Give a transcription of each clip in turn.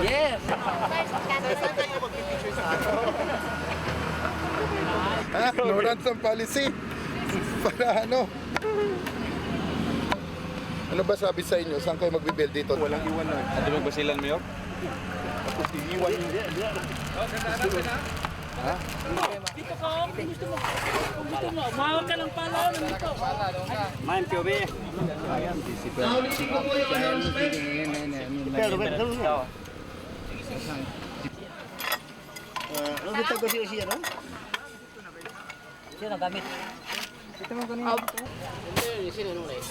Yes! No ransom policy. Para ano? Ano ba sabi sa inyo? Saan kayo magbibuild dito? Walang iwan na. Ano ba basilan, Mayor? Iiwan yun. Ha? Dito ka, kung gusto mo. Kung gusto mo, mahawag ka ng pala. Nandito. Ma'am, Kyobe. Naulitin ko po yung announcement. Pero, Ano dito ko siya, no? Sino nagamit? Ito mo kanina. Hindi, sino nung rin?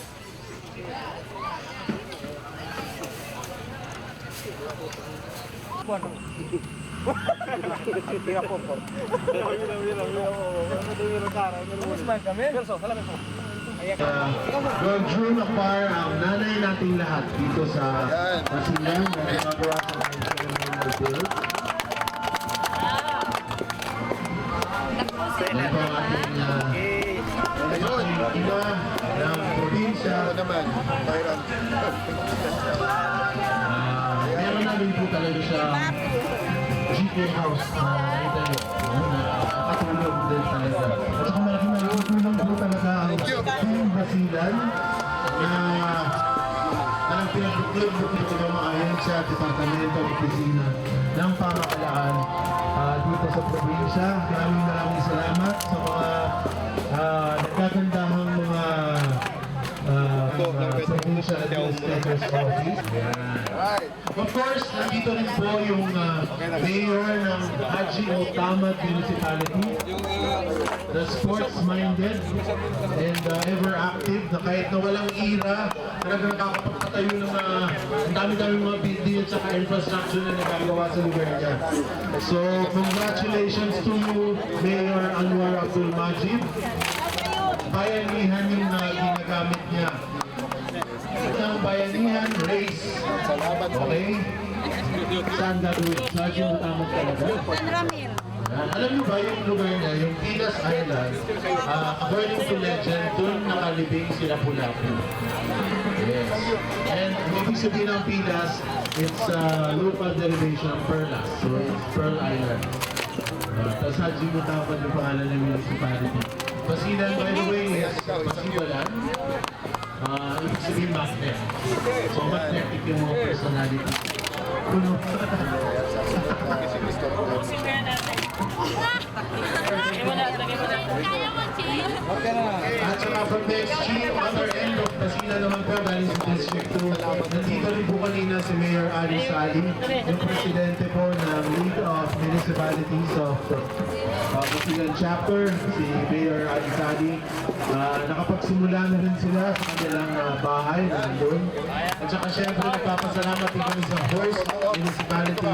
Drew Napar ang nanay nating lahat dito sa Basilan na gumagawa sa ceremonial build. Ito ang ating iba ng probinsya. Ano naman? Byron. Meron namin po talaga siya GK House na itayo. Nakatulog din talaga. At saka malaking tulong po talaga ang Team Basilan na pinag-buklog po ito na maayon sa Departamento at Opisina ng Pamahalaan dito sa probinsya. Maraming salamat sa mga nagkagandahang mga provincial administrator's office. Of course, nandito rin po yung mayor ng Haji Otamat Municipality, the sports-minded and ever-active, na kahit na walang ira, talagang nakakapagpatayo ng ang dami-dami mga buildings at infrastructure na nagagawa sa lugar niya. So, congratulations to you, Mayor Anwar Abdul Majid. Bayanihan yung ginagamit niya. Ang bayanihan race. Okay? Saan gagawin? Saan yung utamot talaga? San Ramil. Alam niyo ba yung lugar niya, yung Pinas Island, according to legend, doon nakalibing sila Pulapu. Yes. And ibig sabihin ng Pinas, it's local derivation of Perlas. So it's Pearl Island. Tapos Haji Mutapad yung pangalan ng municipality. Basilan, by the way, is Basilan. Ibig sabihin magnet. So magnetic yung mga personality. Puno. At saka from the extreme other end of Basilan naman po, galing sa District 2, nandito rin po kanina si Mayor Ali Sali, yung presidente po ng League of Municipalities of Basilan Chapter, si Mayor Ali Sali. Nakapagsimula na rin sila sa kanilang bahay na nandun. At saka syempre nagpapasalamat din kami sa Horse Municipality.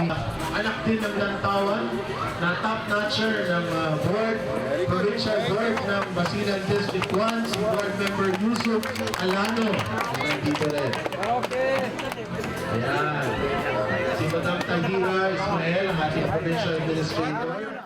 Anak din ng Lantawan na top-notcher ng board, provincial board ng Basilan District 1, si board member Yusuf Alano. Nandito rin. Ayan. Si Madam Tahira Ismael, ang ating provincial administrator.